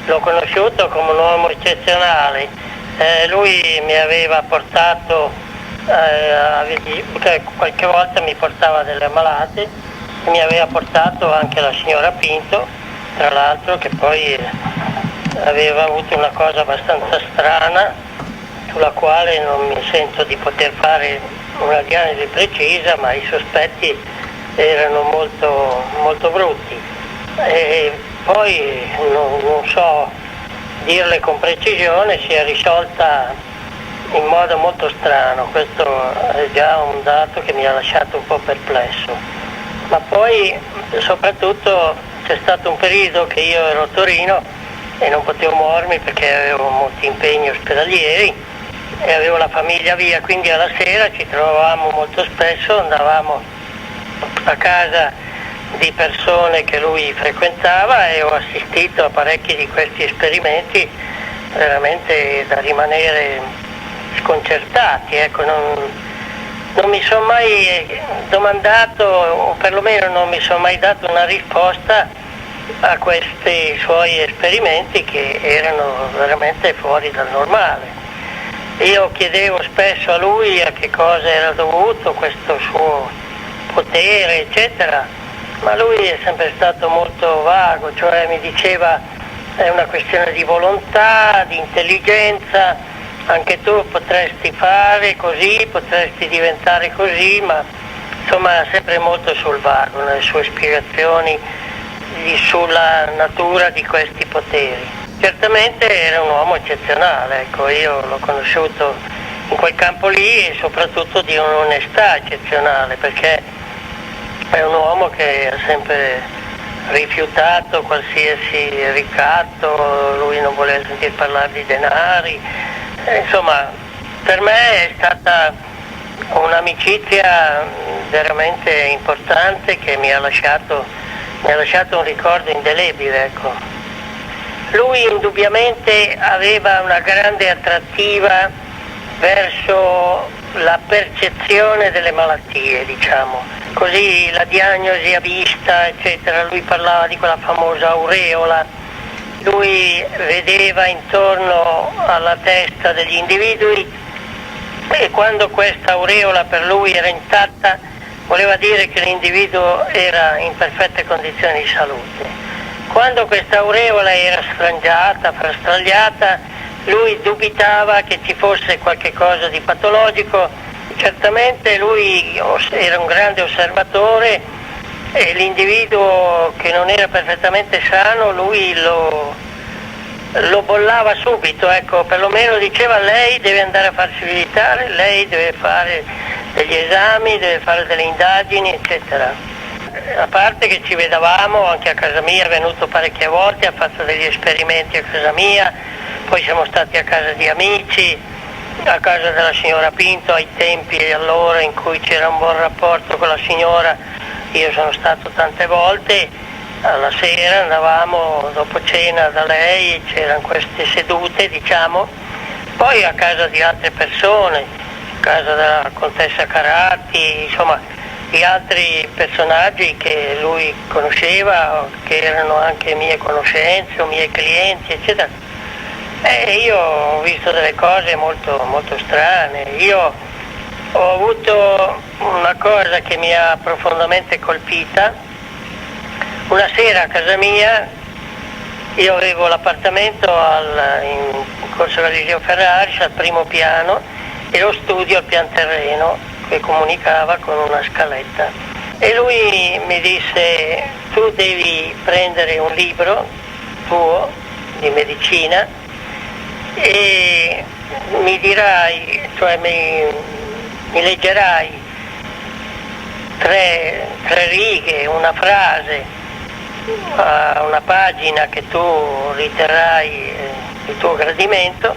l'ho conosciuto come un uomo eccezionale. Lui mi aveva portato, qualche volta mi portava delle ammalate, e mi aveva portato anche la signora Pinto, tra l'altro, che poi aveva avuto una cosa abbastanza strana sulla quale non mi sento di poter fare una diagnosi precisa, ma i sospetti erano molto, molto brutti. E poi non so dirle con precisione, si è risolta in modo molto strano. Questo è già un dato che mi ha lasciato un po' perplesso. Ma poi soprattutto c'è stato un periodo che io ero a Torino e non potevo muovermi perché avevo molti impegni ospedalieri e avevo la famiglia via, quindi alla sera ci trovavamo molto spesso, andavamo a casa di persone che lui frequentava e ho assistito a parecchi di questi esperimenti veramente da rimanere sconcertati. Ecco, non mi sono mai domandato, o perlomeno non mi sono mai dato una risposta a questi suoi esperimenti che erano veramente fuori dal normale. Io chiedevo spesso a lui a che cosa era dovuto questo suo potere, eccetera, ma lui è sempre stato molto vago, cioè mi diceva è una questione di volontà, di intelligenza, anche tu potresti fare così, potresti diventare così, ma insomma sempre molto sul vago nelle sue spiegazioni sulla natura di questi poteri. Certamente era un uomo eccezionale, ecco, io l'ho conosciuto in quel campo lì e soprattutto di un'onestà eccezionale, perché è un uomo che ha sempre rifiutato qualsiasi ricatto, lui non voleva sentire parlare di denari, insomma per me è stata un'amicizia veramente importante che mi ha lasciato un ricordo indelebile, ecco. Lui indubbiamente aveva una grande attrattiva verso la percezione delle malattie, diciamo. Così la diagnosi a vista, eccetera, lui parlava di quella famosa aureola, lui vedeva intorno alla testa degli individui e quando questa aureola per lui era intatta voleva dire che l'individuo era in perfette condizioni di salute. Quando questa aureola era sfrangiata, frastagliata, lui dubitava che ci fosse qualche cosa di patologico. Certamente lui era un grande osservatore e l'individuo che non era perfettamente sano lui lo bollava subito, ecco, perlomeno diceva lei deve andare a farsi visitare, lei deve fare degli esami, deve fare delle indagini, eccetera. A parte che ci vedevamo anche a casa mia, è venuto parecchie volte, ha fatto degli esperimenti a casa mia, poi siamo stati a casa di amici, a casa della signora Pinto ai tempi e allora in cui c'era un buon rapporto con la signora, io sono stato tante volte, alla sera andavamo dopo cena da lei, c'erano queste sedute, diciamo, poi a casa di altre persone, a casa della contessa Caratti, insomma di altri personaggi che lui conosceva, che erano anche mie conoscenze o miei clienti, eccetera. E io ho visto delle cose molto, molto strane. Io ho avuto una cosa che mi ha profondamente colpita. Una sera a casa mia, io avevo l'appartamento in Corso Galileo Ferraris al primo piano e lo studio al pian terreno che comunicava con una scaletta. E lui mi disse: tu devi prendere un libro tuo di medicina e mi dirai, cioè mi leggerai tre righe, una frase, una pagina che tu riterrai di tuo gradimento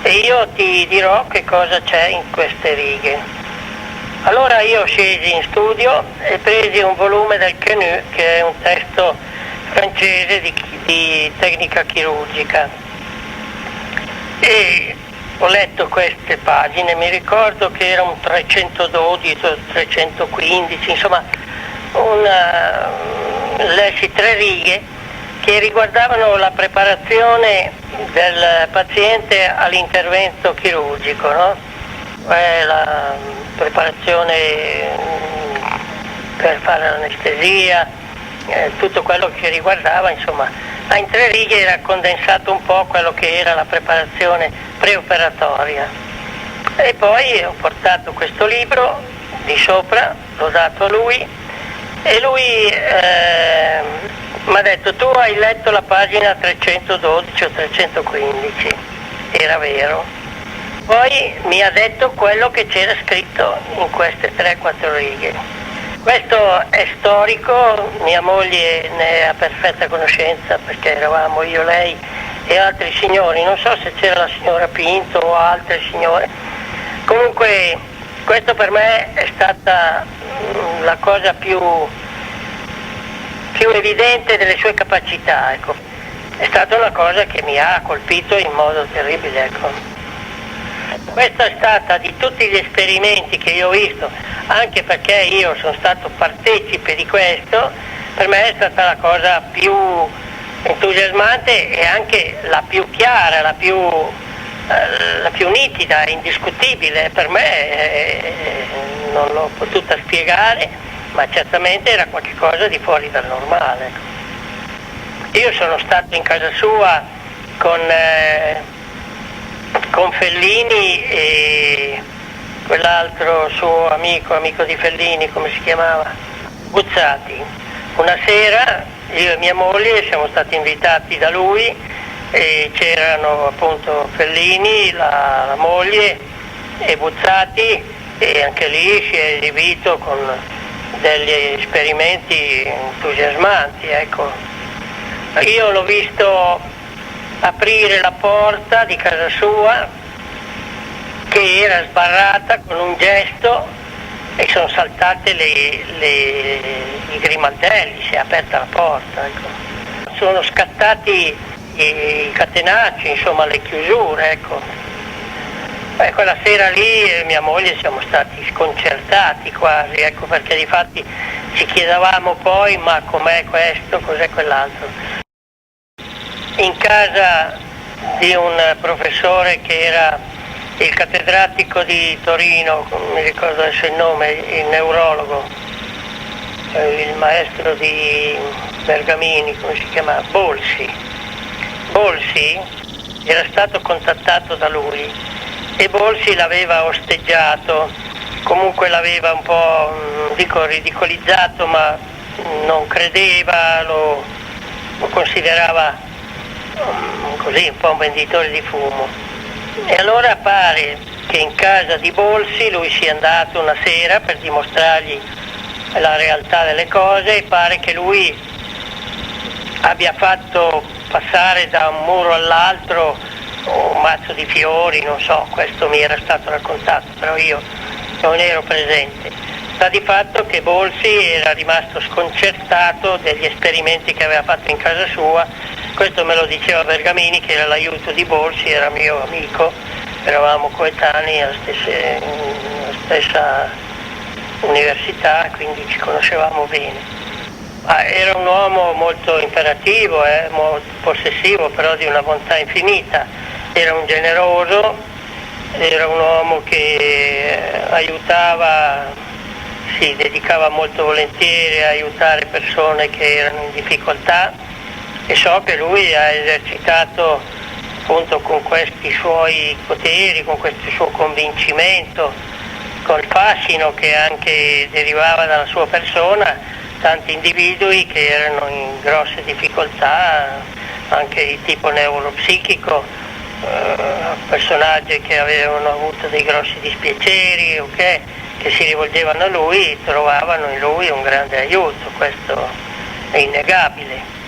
e io ti dirò che cosa c'è in queste righe. Allora io scesi in studio e presi un volume del Quenu, che è un testo francese di tecnica chirurgica, e ho letto queste pagine, mi ricordo che era un 312 o 315, insomma lessi 3 righe che riguardavano la preparazione del paziente all'intervento chirurgico, no? La preparazione per fare l'anestesia, tutto quello che riguardava, insomma, in 3 righe era condensato un po' quello che era la preparazione preoperatoria. E poi ho portato questo libro di sopra, l'ho dato a lui e lui mi ha detto: tu hai letto la pagina 312 o 315, era vero. Poi mi ha detto quello che c'era scritto in queste 3-4 righe. Questo è storico, mia moglie ne ha perfetta conoscenza perché eravamo io, lei e altri signori, non so se c'era la signora Pinto o altre signore. Comunque questo per me è stata la cosa più evidente delle sue capacità, ecco. È stata una cosa che mi ha colpito in modo terribile, ecco. Questa è stata, di tutti gli esperimenti che io ho visto, anche perché io sono stato partecipe di questo, per me è stata la cosa più entusiasmante e anche la più chiara, la più nitida, indiscutibile. Per me non l'ho potuta spiegare, ma certamente era qualcosa di fuori dal normale. Io sono stato in casa sua con Fellini e quell'altro suo amico di Fellini, come si chiamava? Buzzati. Una sera io e mia moglie siamo stati invitati da lui e c'erano appunto Fellini, la moglie e Buzzati, e anche lì si è esibito con degli esperimenti entusiasmanti, ecco. Io l'ho visto aprire la porta di casa sua, che era sbarrata, con un gesto, e sono saltate i grimaldelli, si è aperta la porta, ecco. Sono scattati i catenacci, insomma le chiusure, ecco. Quella sera lì mia moglie siamo stati sconcertati quasi, ecco, perché difatti ci chiedevamo poi: ma com'è questo, cos'è quell'altro? In casa di un professore che era il cattedratico di Torino, non mi ricordo adesso il nome, il neurologo, il maestro di Bergamini, come si chiama? Bolsi. Bolsi era stato contattato da lui e Bolsi l'aveva osteggiato, comunque l'aveva un po', non dico ridicolizzato, ma non credeva, lo considerava così un po' un venditore di fumo. E allora pare che in casa di Bolsi lui sia andato una sera per dimostrargli la realtà delle cose, e pare che lui abbia fatto passare da un muro all'altro un mazzo di fiori, non so, questo mi era stato raccontato, però io non ero presente. Sta di fatto che Bolsi era rimasto sconcertato degli esperimenti che aveva fatto in casa sua. Questo me lo diceva Bergamini, che era l'aiuto di Bolsi, era mio amico, eravamo coetanei alla stessa università, quindi ci conoscevamo bene. Era un uomo molto imperativo, molto possessivo, però di una bontà infinita. Era un generoso, era un uomo che aiutava, si dedicava molto volentieri a aiutare persone che erano in difficoltà, e so che lui ha esercitato appunto con questi suoi poteri, con questo suo convincimento, col fascino che anche derivava dalla sua persona, tanti individui che erano in grosse difficoltà, anche di tipo neuropsichico, personaggi che avevano avuto dei grossi dispiaceri o che si rivolgevano a lui, trovavano in lui un grande aiuto, questo è innegabile.